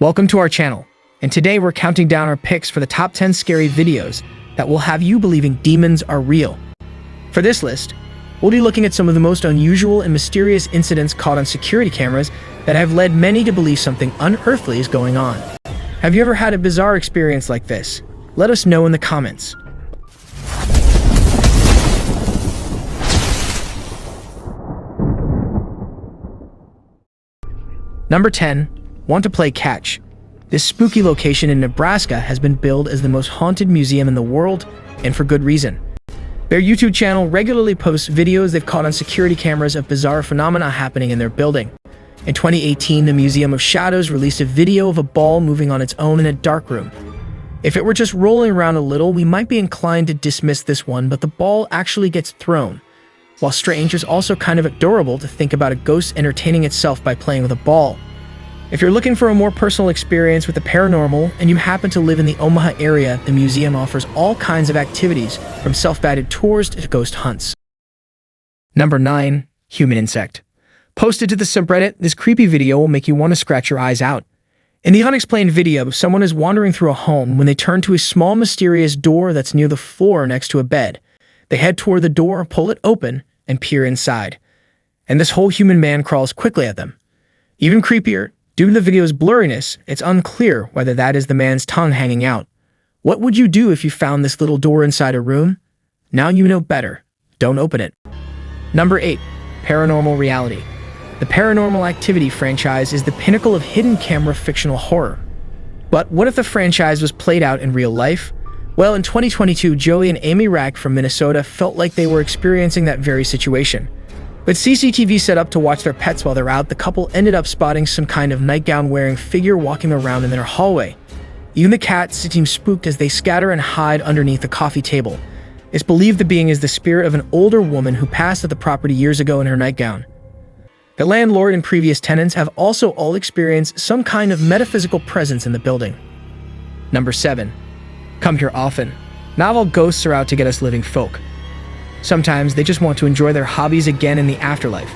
Welcome to our channel, and today we're counting down our picks for the top 10 scary videos that will have you believing demons are real. For this list, we'll be looking at some of the most unusual and mysterious incidents caught on security cameras that have led many to believe something unearthly is going on. Have you ever had a bizarre experience like this? Let us know in the comments. Number 10. Want to play catch? This spooky location in Nebraska has been billed as the most haunted museum in the world, and for good reason. Their YouTube channel regularly posts videos they've caught on security cameras of bizarre phenomena happening in their building. In 2018, the Museum of Shadows released a video of a ball moving on its own in a dark room. If it were just rolling around a little, we might be inclined to dismiss this one, but the ball actually gets thrown. While strange, it's also kind of adorable to think about a ghost entertaining itself by playing with a ball. If you're looking for a more personal experience with the paranormal and you happen to live in the Omaha area, the museum offers all kinds of activities, from self-guided tours to ghost hunts. Number 9. Human insect. Posted to the subreddit, this creepy video will make you want to scratch your eyes out. In the unexplained video, someone is wandering through a home when they turn to a small mysterious door that's near the floor next to a bed. They head toward the door, pull it open, and peer inside. And this whole human man crawls quickly at them. Even creepier, due to the video's blurriness, it's unclear whether that is the man's tongue hanging out. What would you do if you found this little door inside a room? Now you know better. Don't open it. Number 8. Paranormal Reality. The Paranormal Activity franchise is the pinnacle of hidden camera fictional horror. But what if the franchise was played out in real life? Well, in 2022, Joey and Amy Rack from Minnesota felt like they were experiencing that very situation. With CCTV set up to watch their pets while they're out, the couple ended up spotting some kind of nightgown-wearing figure walking around in their hallway. Even the cats seem spooked as they scatter and hide underneath the coffee table. It's believed the being is the spirit of an older woman who passed at the property years ago in her nightgown. The landlord and previous tenants have also all experienced some kind of metaphysical presence in the building. Number 7. Come here often. Not all ghosts are out to get us living folk. Sometimes they just want to enjoy their hobbies again in the afterlife.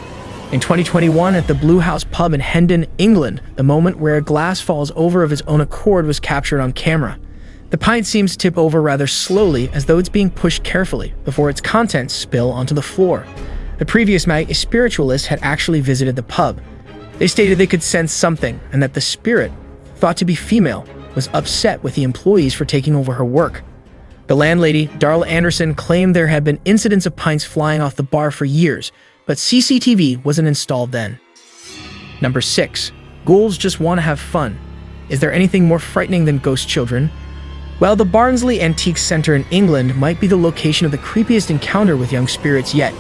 In 2021, at the Blue House pub in Hendon, England, the moment where a glass falls over of its own accord was captured on camera. The pint seems to tip over rather slowly, as though it's being pushed carefully before its contents spill onto the floor. The previous night, a spiritualist had actually visited the pub. They stated they could sense something, and that the spirit, thought to be female, was upset with the employees for taking over her work. The landlady, Darla Anderson, claimed there had been incidents of pints flying off the bar for years, but CCTV wasn't installed then. Number 6. Ghouls just want to have fun. Is there anything more frightening than ghost children? Well, the Barnsley Antique Centre in England might be the location of the creepiest encounter with young spirits yet.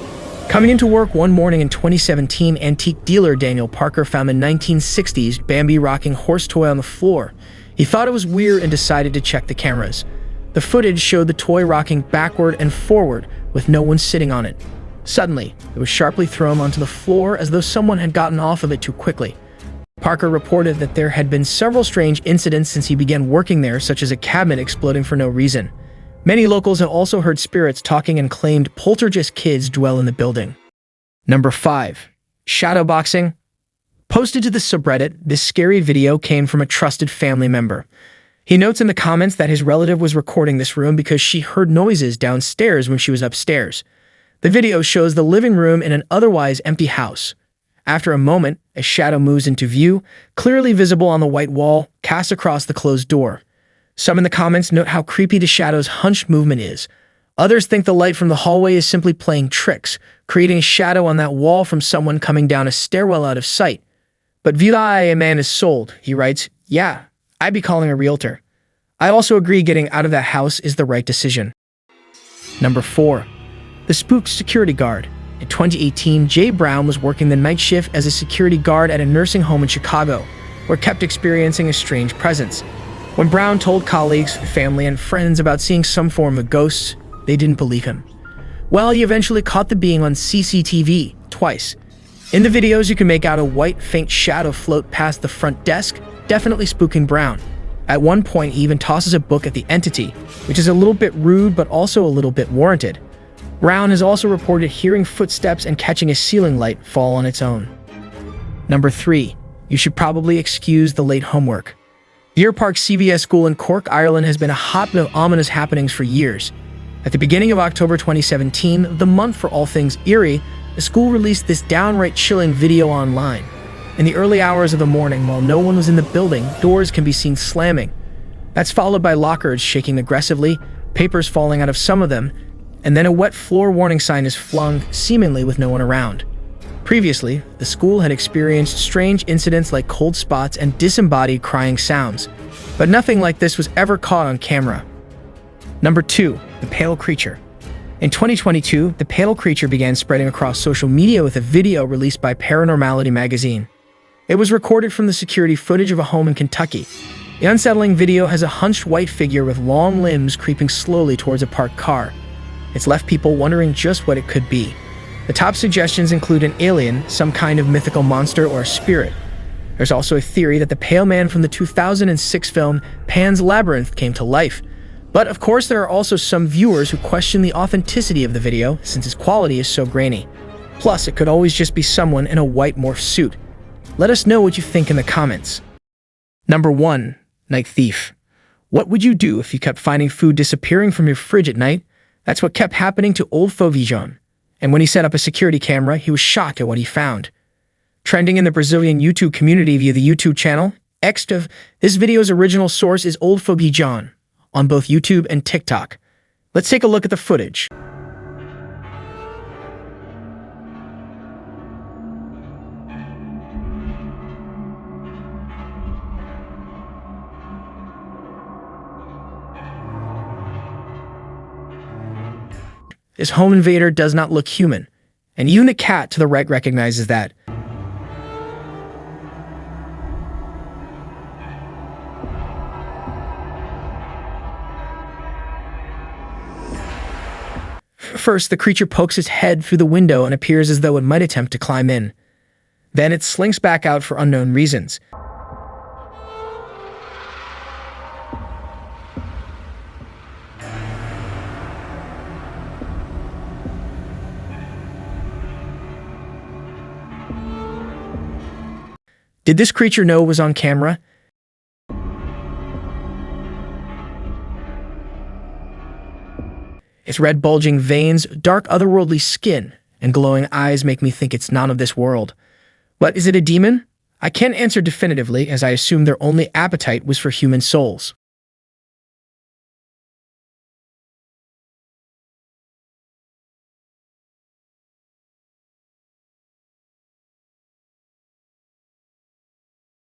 Coming into work one morning in 2017, antique dealer Daniel Parker found the 1960s Bambi rocking horse toy on the floor. He thought it was weird and decided to check the cameras. The footage showed the toy rocking backward and forward with no one sitting on it. Suddenly, it was sharply thrown onto the floor as though someone had gotten off of it too quickly. Parker reported that there had been several strange incidents since he began working there, such as a cabinet exploding for no reason. Many locals have also heard spirits talking and claimed poltergeist kids dwell in the building. Number 5. Shadowboxing. Posted to the subreddit, this scary video came from a trusted family member. He notes in the comments that his relative was recording this room because she heard noises downstairs when she was upstairs. The video shows the living room in an otherwise empty house. After a moment, a shadow moves into view, clearly visible on the white wall, cast across the closed door. Some in the comments note how creepy the shadow's hunched movement is. Others think the light from the hallway is simply playing tricks, creating a shadow on that wall from someone coming down a stairwell out of sight. But Vila, a man is sold. He writes, "Yeah, I'd be calling a realtor. I also agree getting out of that house is the right decision." Number 4. The Spooks security guard. In 2018, Jay Brown was working the night shift as a security guard at a nursing home in Chicago, where kept experiencing a strange presence. When Brown told colleagues, family, and friends about seeing some form of ghosts, they didn't believe him. Well, he eventually caught the being on CCTV twice. In the videos, you can make out a white, faint shadow float past the front desk, definitely spooking Brown. At one point, he even tosses a book at the entity, which is a little bit rude but also a little bit warranted. Brown has also reported hearing footsteps and catching a ceiling light fall on its own. Number 3. You should probably excuse the late homework. Deer Park CVS School in Cork, Ireland has been a hotbed of ominous happenings for years. At the beginning of October 2017, the month for all things eerie, the school released this downright chilling video online. In the early hours of the morning, while no one was in the building, doors can be seen slamming. That's followed by lockers shaking aggressively, papers falling out of some of them, and then a wet floor warning sign is flung, seemingly with no one around. Previously, the school had experienced strange incidents like cold spots and disembodied crying sounds, but nothing like this was ever caught on camera. Number 2. The Pale Creature. In 2022, the Pale Creature began spreading across social media with a video released by Paranormal Reality magazine. It was recorded from the security footage of a home in Kentucky. The unsettling video has a hunched white figure with long limbs creeping slowly towards a parked car. It's left people wondering just what it could be. The top suggestions include an alien, some kind of mythical monster, or a spirit. There's also a theory that the pale man from the 2006 film Pan's Labyrinth came to life. But of course, there are also some viewers who question the authenticity of the video since its quality is so grainy. Plus, it could always just be someone in a white morph suit. Let us know what you think in the comments. Number 1. Night Thief. What would you do if you kept finding food disappearing from your fridge at night? That's what kept happening to old Fovijon. And when he set up a security camera, he was shocked at what he found. Trending in the Brazilian YouTube community via the YouTube channel, Extiv, this video's original source is Old Fovijon on both YouTube and TikTok. Let's take a look at the footage. This home invader does not look human, and even the cat to the right recognizes that. First, the creature pokes its head through the window and appears as though it might attempt to climb in. Then it slinks back out for unknown reasons. Did this creature know it was on camera? Its red bulging veins, dark otherworldly skin, and glowing eyes make me think it's not of this world. But is it a demon? I can't answer definitively, as I assume their only appetite was for human souls.